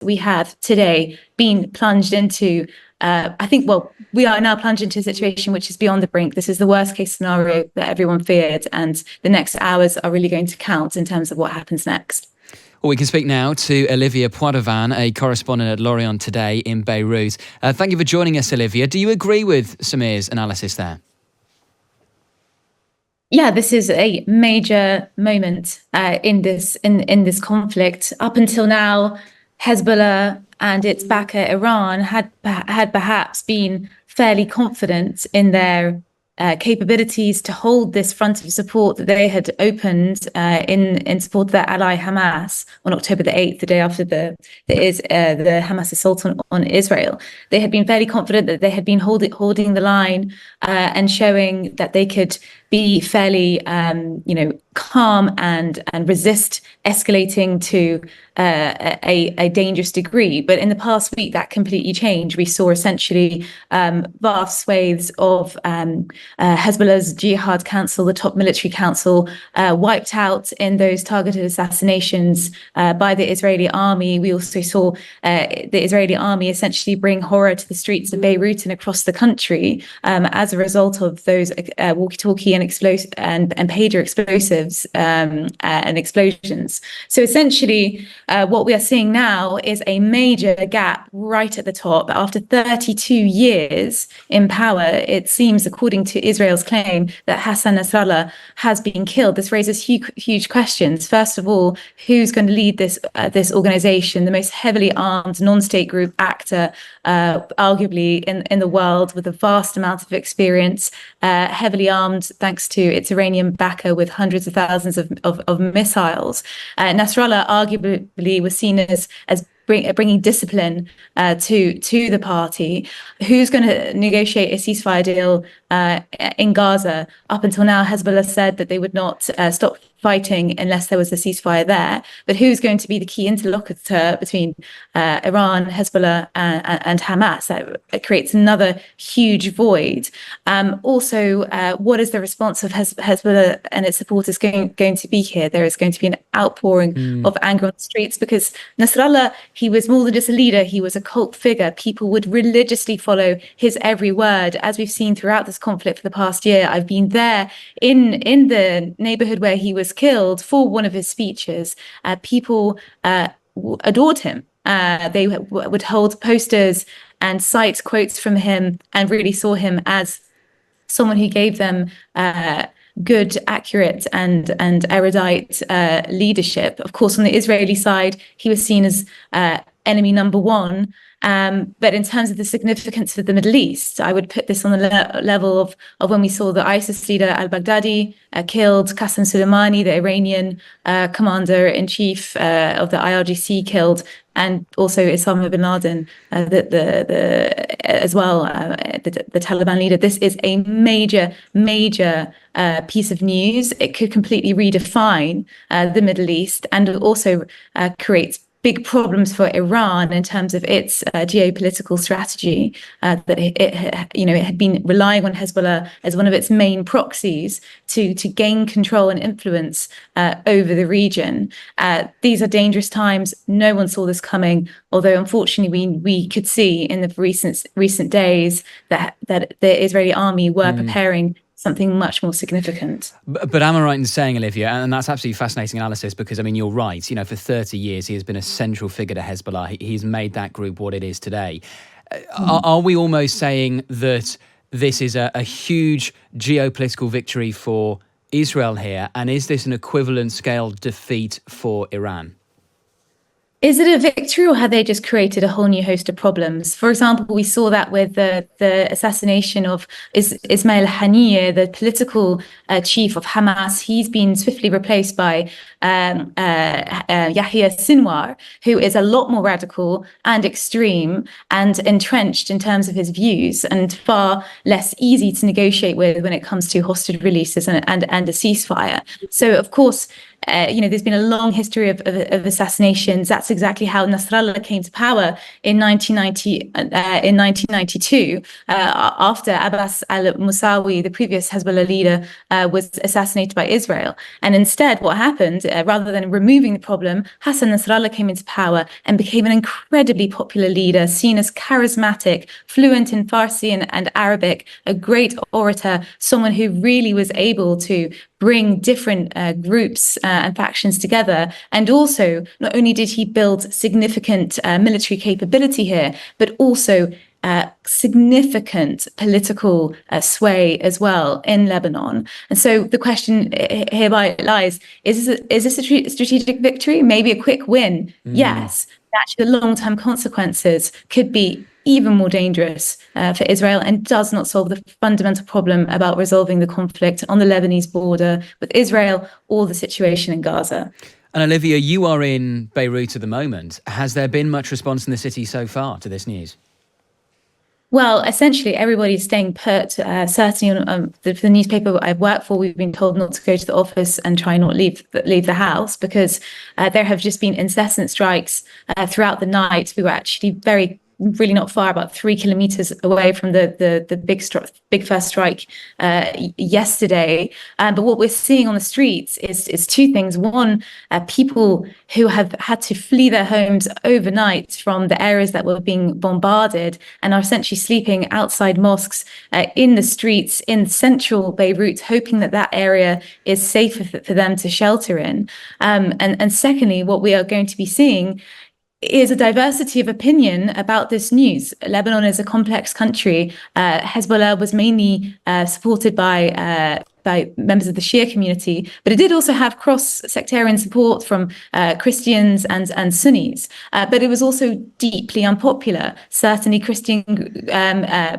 we have today been plunged into, we are now plunged into a situation which is beyond the brink. This is the worst case scenario that everyone feared, and the next hours are really going to count in terms of what happens next. Well, we can speak now to Olivia Poidevin, a correspondent at Lorient today in Beirut. Thank you for joining us, Olivia. Do you agree with Samir's analysis there? Yeah, this is a major moment in this conflict. Up until now, Hezbollah and its backer Iran had perhaps been fairly confident in their capabilities to hold this front of support that they had opened in support of their ally Hamas on October the 8th, the day after the Hamas assault on Israel. They had been fairly confident that they had been holding the line and showing that they could be fairly, calm and resist escalating to a dangerous degree. But in the past week, that completely changed. We saw essentially vast swathes of Hezbollah's Jihad Council, the top military council, wiped out in those targeted assassinations by the Israeli army. We also saw the Israeli army essentially bring horror to the streets of Beirut and across the country as a result of those walkie-talkie and pager explosives and explosions. So essentially, what we are seeing now is a major gap right at the top. After 32 years in power, it seems, according to Israel's claim, that Hassan Nasrallah has been killed. This raises huge questions. First of all, who's going to lead this organization, the most heavily armed non-state group actor, arguably in the world, with a vast amount of experience, heavily armed thanks to its Iranian backer with hundreds of thousands of missiles. Nasrallah arguably was seen as bringing discipline to the party. Who's going to negotiate a ceasefire deal in Gaza? Up until now, Hezbollah said that they would not stop fighting unless there was a ceasefire there. But who's going to be the key interlocutor between Iran, Hezbollah, and Hamas? That creates another huge void. Also, what is the response of Hezbollah and its supporters going to be here? There is going to be an outpouring of anger on the streets because Nasrallah, he was more than just a leader. He was a cult figure. People would religiously follow his every word, as we've seen throughout this conflict for the past year. I've been there in the neighborhood where he was killed for one of his speeches. People adored him. They would hold posters and cite quotes from him and really saw him as someone who gave them good, accurate, and erudite leadership. Of course, on the Israeli side, he was seen as enemy number one. But in terms of the significance of the Middle East, I would put this on the level of when we saw the ISIS leader al-Baghdadi killed, Qasem Soleimani, the Iranian commander-in-chief of the IRGC, killed, and also Osama bin Laden, as well, the Taliban leader. This is a major piece of news. It could completely redefine the Middle East and also creates big problems for Iran in terms of its geopolitical strategy, that it had been relying on Hezbollah as one of its main proxies to gain control and influence over the region. These are dangerous times. No one saw this coming, although unfortunately we could see in the recent days that the Israeli army were preparing something much more significant. But am I right in saying, Olivia, and that's absolutely fascinating analysis, because, I mean, you're right, for 30 years he has been a central figure to Hezbollah. He's made that group what it is today. Are we almost saying that this is a huge geopolitical victory for Israel here, and is this an equivalent scale defeat for Iran? Is it a victory, or have they just created a whole new host of problems? For example, we saw that with the assassination of Ismail Haniyeh, the political chief of Hamas. He's been swiftly replaced by Yahya Sinwar, who is a lot more radical and extreme and entrenched in terms of his views, and far less easy to negotiate with when it comes to hostage releases and a ceasefire. So, of course, there's been a long history of assassinations. That's exactly how Nasrallah came to power in 1992, after Abbas al-Musawi, the previous Hezbollah leader, was assassinated by Israel. And instead, what happened, rather than removing the problem, Hassan Nasrallah came into power and became an incredibly popular leader, seen as charismatic, fluent in Farsi and Arabic, a great orator, someone who really was able to bring different groups and factions together. And also, not only did he build significant military capability here, but also significant political sway as well in Lebanon. And so the question hereby lies, is this a strategic victory? Maybe a quick win? Yes. Actually, the long-term consequences could be even more dangerous for Israel, and does not solve the fundamental problem about resolving the conflict on the Lebanese border with Israel or the situation in Gaza. And Olivia, you are in Beirut at the moment. Has there been much response in the city so far to this news? Well, essentially, everybody's staying put. Certainly, on the newspaper I've worked for, we've been told not to go to the office and try not leave the house, because there have just been incessant strikes throughout the night. We were actually really not far, about 3 kilometers away from the big first strike yesterday. But what we're seeing on the streets is two things. One, people who have had to flee their homes overnight from the areas that were being bombarded and are essentially sleeping outside mosques in the streets in central Beirut, hoping that area is safer for them to shelter in. And secondly, what we are going to be seeing is a diversity of opinion about this news. Lebanon is a complex country. Hezbollah was mainly supported by members of the Shia community, but it did also have cross-sectarian support from Christians and Sunnis. But it was also deeply unpopular. Certainly, Christian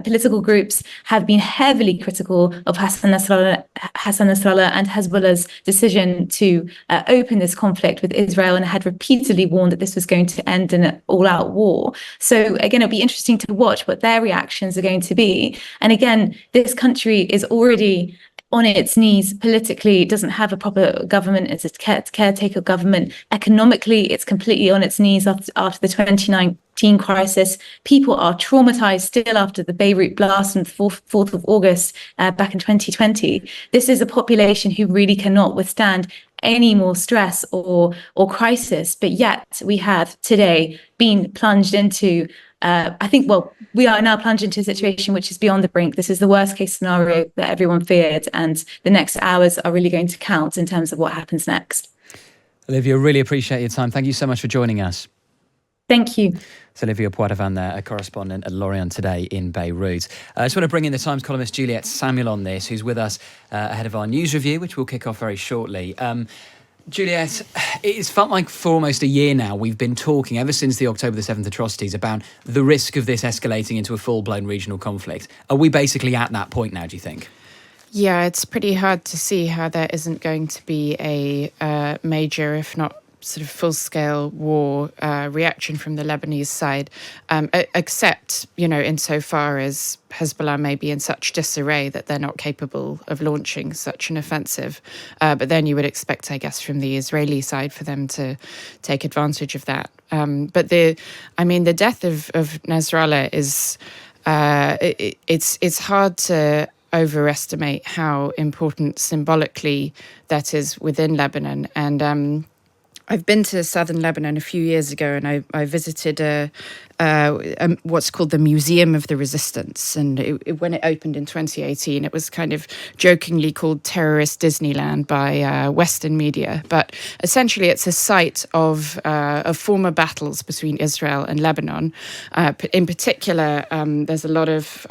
political groups have been heavily critical of Hassan Nasrallah and Hezbollah's decision to open this conflict with Israel, and had repeatedly warned that this was going to end in an all-out war. So again, it'll be interesting to watch what their reactions are going to be. And again, this country is already on its knees politically. It doesn't have a proper government. It's a caretaker government. Economically, it's completely on its knees after the 2019 crisis. People are traumatized still after the Beirut blast on the 4th of August back in 2020. This is a population who really cannot withstand any more stress or crisis. But yet we have today been plunged into we are now plunged into a situation which is beyond the brink. This is the worst case scenario that everyone feared, and the next hours are really going to count in terms of what happens next. Olivia, really appreciate your time. Thank you so much for joining us. Thank you. It's Olivia Poidevin there, a correspondent at Lorient today in Beirut. I just want to bring in the Times columnist Juliet Samuel on this, who's with us ahead of our news review, which we'll kick off very shortly. Juliet, it's felt like for almost a year now we've been talking, ever since the October the 7th atrocities, about the risk of this escalating into a full-blown regional conflict. Are we basically at that point now, do you think? Yeah, it's pretty hard to see how there isn't going to be a major, if not sort of full-scale war reaction from the Lebanese side, except, insofar as Hezbollah may be in such disarray that they're not capable of launching such an offensive. But then you would expect, I guess, from the Israeli side for them to take advantage of that. But the death of Nasrallah is, it's hard to overestimate how important symbolically that is within Lebanon. And I've been to southern Lebanon a few years ago, and I visited what's called the Museum of the Resistance. And when it opened in 2018, it was kind of jokingly called Terrorist Disneyland by Western media. But essentially, it's a site of former battles between Israel and Lebanon. In particular, there's a lot of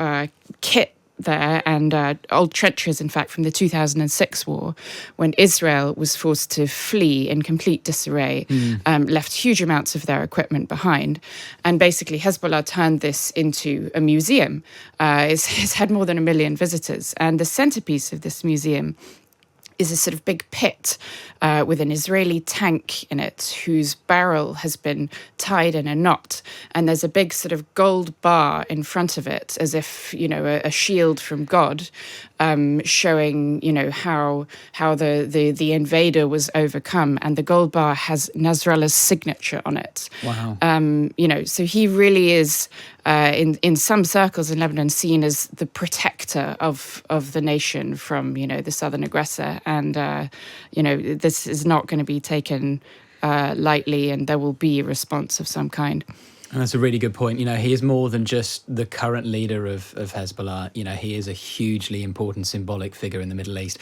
kit there, and old trenches, in fact, from the 2006 war, when Israel was forced to flee in complete disarray, left huge amounts of their equipment behind. And basically, Hezbollah turned this into a museum. It's had more than 1 million visitors. And the centerpiece of this museum is a sort of big pit with an Israeli tank in it, whose barrel has been tied in a knot. And there's a big sort of gold bar in front of it, as if, a shield from God. showing, how the invader was overcome, and the gold bar has Nasrallah's signature on it. Wow. So he really is, in some circles in Lebanon, seen as the protector of the nation from, the southern aggressor. And, this is not going to be taken lightly, and there will be a response of some kind. And that's a really good point. He is more than just the current leader of Hezbollah. He is a hugely important symbolic figure in the Middle East.